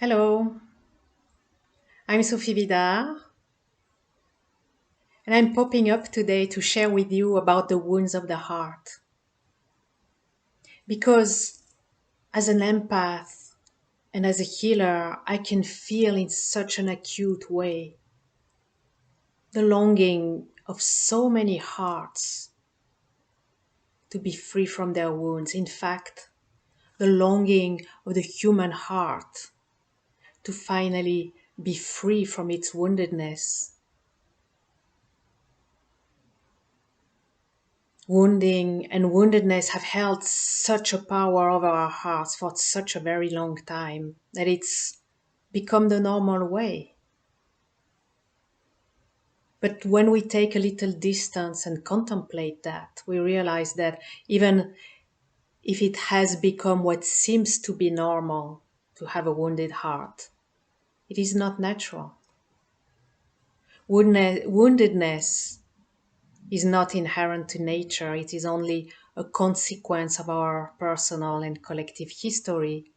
Hello, I'm Sophie Bidard, and I'm popping up today to share with you about the wounds of the heart. Because as an empath and as a healer, I can feel in such an acute way the longing of so many hearts to be free from their wounds. In fact, the longing of the human heart to finally be free from its woundedness. Wounding and woundedness have held such a power over our hearts for such a very long time that it's become the normal way. But when we take a little distance and contemplate that, we realize that even if it has become what seems to be normal to have a wounded heart, it is not natural. Woundedness is not inherent to nature, it is only a consequence of our personal and collective history,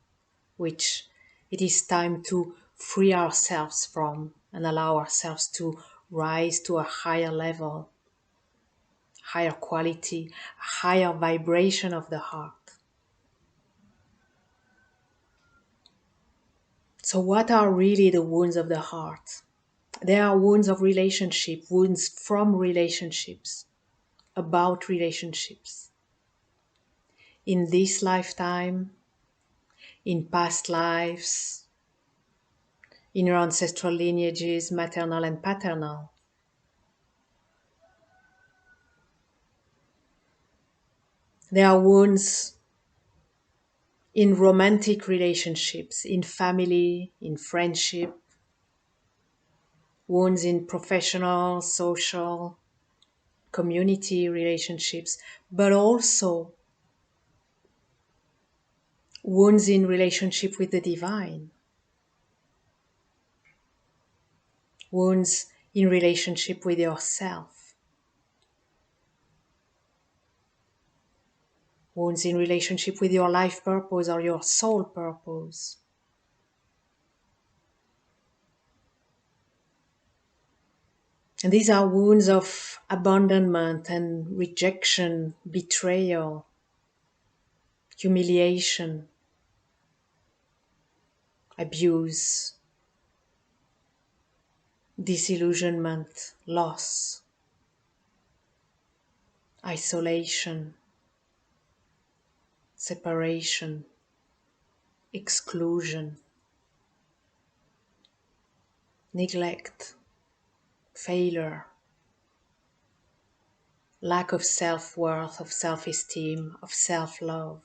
which it is time to free ourselves from and allow ourselves to rise to a higher level, higher quality, higher vibration of the heart. So, what are really the wounds of the heart? They are wounds of relationship, wounds from relationships, about relationships. In this lifetime, in past lives, in your ancestral lineages, maternal and paternal. There are wounds in romantic relationships, in family, in friendship, wounds in professional, social, community relationships, but also wounds in relationship with the divine, wounds in relationship with yourself, wounds in relationship with your life purpose or your soul purpose. And these are wounds of abandonment and rejection, betrayal, humiliation, abuse, disillusionment, loss, isolation, separation, exclusion, neglect, failure, lack of self-worth, of self-esteem, of self-love,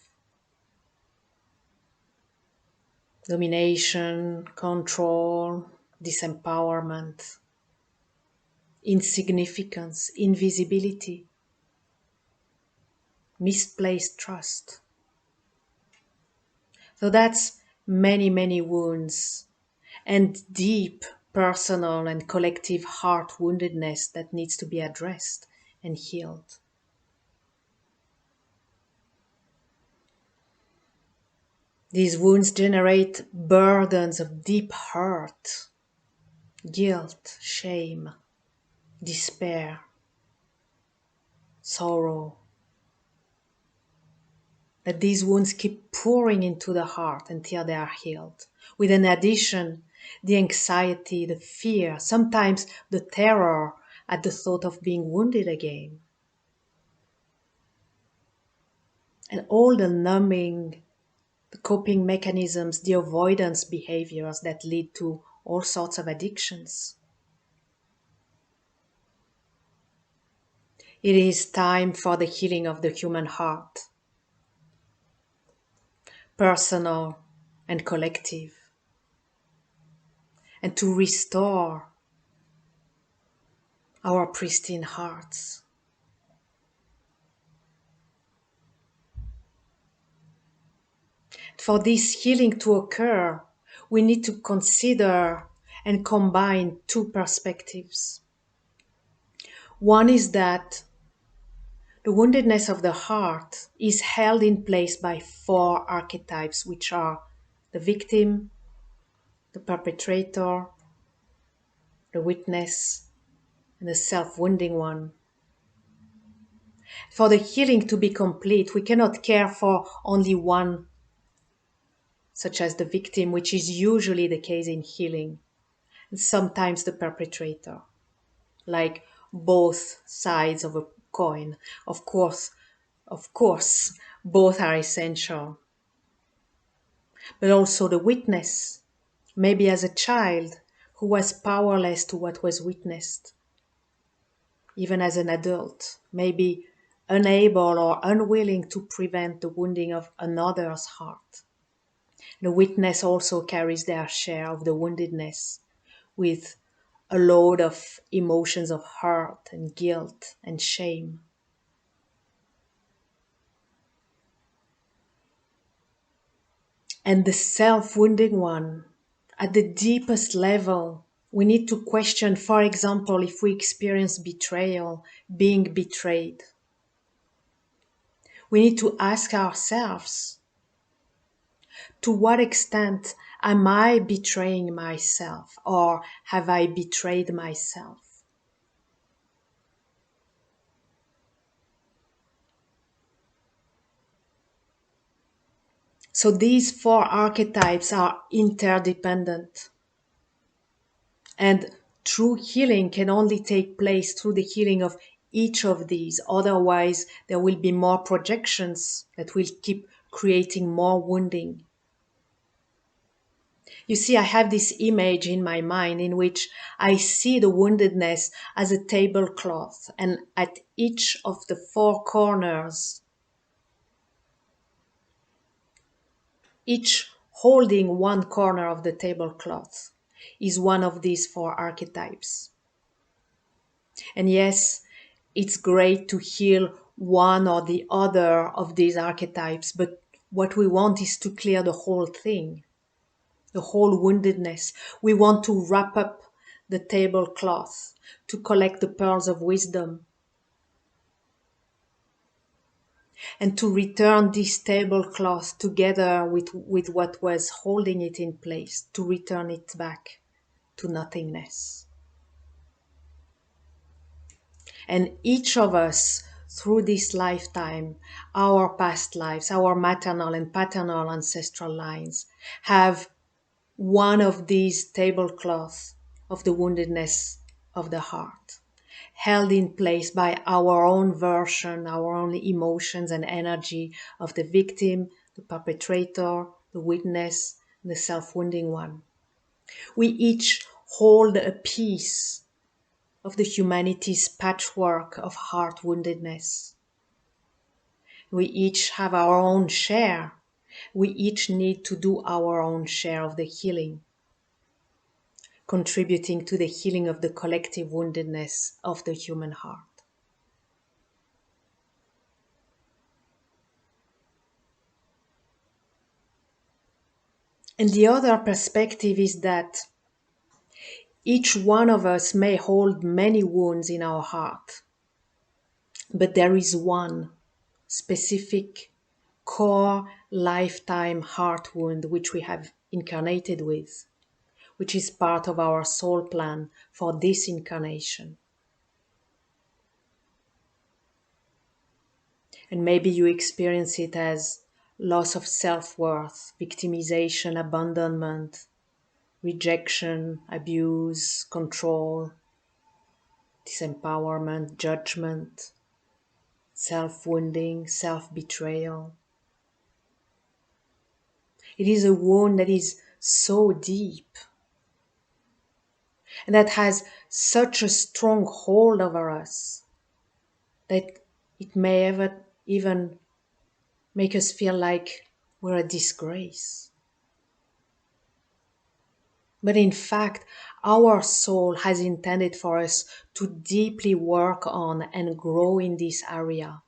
domination, control, disempowerment, insignificance, invisibility, misplaced trust. So that's many, many wounds and deep personal and collective heart woundedness that needs to be addressed and healed. These wounds generate burdens of deep hurt, guilt, shame, despair, sorrow. That these wounds keep pouring into the heart until they are healed. With an addition, the anxiety, the fear, sometimes the terror at the thought of being wounded again. And all the numbing, the coping mechanisms, the avoidance behaviors that lead to all sorts of addictions. It is time for the healing of the human heart, personal and collective, and to restore our pristine hearts. For this healing to occur, we need to consider and combine two perspectives. One is that the woundedness of the heart is held in place by four archetypes, which are the victim, the perpetrator, the witness, and the self-wounding one. For the healing to be complete, we cannot care for only one, such as the victim, which is usually the case in healing, and sometimes the perpetrator, like both sides of a coin. Of course, both are essential. But also the witness, maybe as a child who was powerless to what was witnessed, even as an adult, maybe unable or unwilling to prevent the wounding of another's heart. The witness also carries their share of the woundedness with a load of emotions of hurt and guilt and shame. And the self-wounding one, at the deepest level, we need to question, for example, if we experience betrayal, being betrayed. We need to ask ourselves, to what extent am I betraying myself, or have I betrayed myself? So these four archetypes are interdependent. And true healing can only take place through the healing of each of these. Otherwise, there will be more projections that will keep creating more wounding. You see, I have this image in my mind in which I see the woundedness as a tablecloth, and at each of the four corners, each holding one corner of the tablecloth, is one of these four archetypes. And yes, it's great to heal one or the other of these archetypes, but what we want is to clear the whole thing, the whole woundedness. We want to wrap up the tablecloth, to collect the pearls of wisdom, and to return this tablecloth together with what was holding it in place, to return it back to nothingness. And each of us, through this lifetime, our past lives, our maternal and paternal ancestral lines, have one of these tablecloths of the woundedness of the heart, held in place by our own version, our own emotions and energy of the victim, the perpetrator, the witness, and the self-wounding one. We each hold a piece of the humanity's patchwork of heart woundedness. We each have our own share. We each need to do our own share of the healing, contributing to the healing of the collective woundedness of the human heart. And the other perspective is that each one of us may hold many wounds in our heart, but there is one specific core lifetime heart wound which we have incarnated with, which is part of our soul plan for this incarnation. And maybe you experience it as loss of self-worth, victimization, abandonment, rejection, abuse, control, disempowerment, judgment, self-wounding, self-betrayal. It is a wound that is so deep and that has such a strong hold over us that it may ever even make us feel like we're a disgrace. But in fact, our soul has intended for us to deeply work on and grow in this area.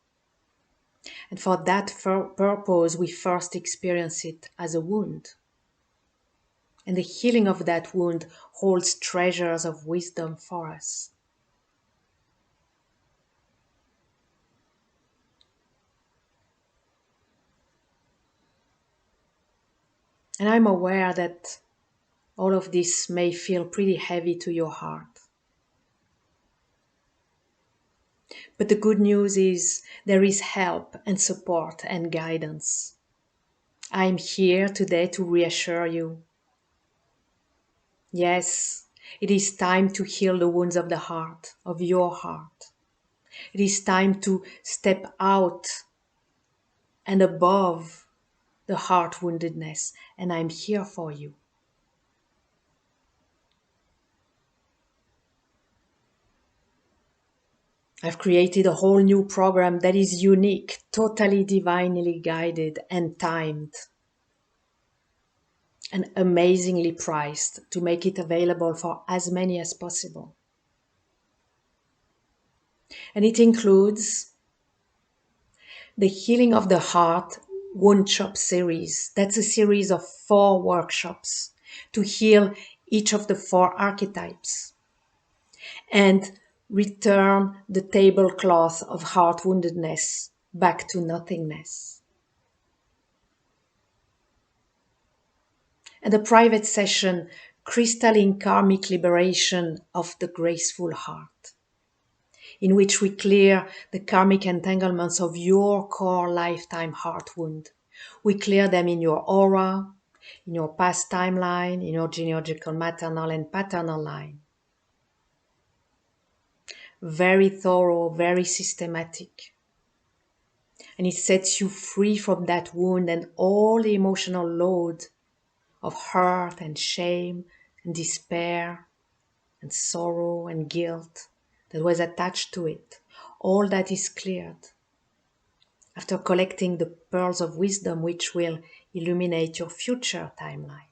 And for that purpose, we first experience it as a wound. And the healing of that wound holds treasures of wisdom for us. And I'm aware that all of this may feel pretty heavy to your heart. But the good news is there is help and support and guidance. I'm here today to reassure you. Yes, it is time to heal the wounds of the heart, of your heart. It is time to step out and above the heart woundedness, and I'm here for you. I've created a whole new program that is unique, totally divinely guided and timed, and amazingly priced to make it available for as many as possible. And it includes the Healing of the Heart Wound Shop series. That's a series of 4 workshops to heal each of the 4 archetypes and return the tablecloth of heart woundedness back to nothingness. And a private session, Crystalline Karmic Liberation of the Graceful Heart, in which we clear the karmic entanglements of your core lifetime heart wound. We clear them in your aura, in your past timeline, in your genealogical maternal and paternal line. Very thorough, very systematic. And it sets you free from that wound and all the emotional load of hurt and shame and despair and sorrow and guilt that was attached to it. All that is cleared after collecting the pearls of wisdom which will illuminate your future timeline.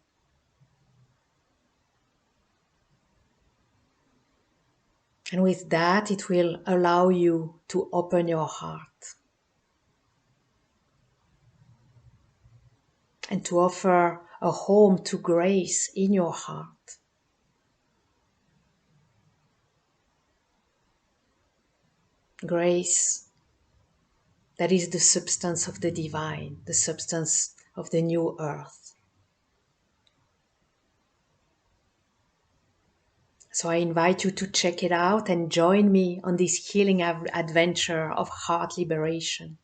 And with that, it will allow you to open your heart and to offer a home to grace in your heart. Grace that is the substance of the divine, the substance of the new earth. So I invite you to check it out and join me on this healing adventure of heart liberation.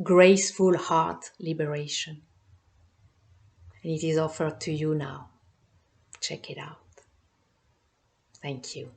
Graceful heart liberation. And it is offered to you now. Check it out. Thank you.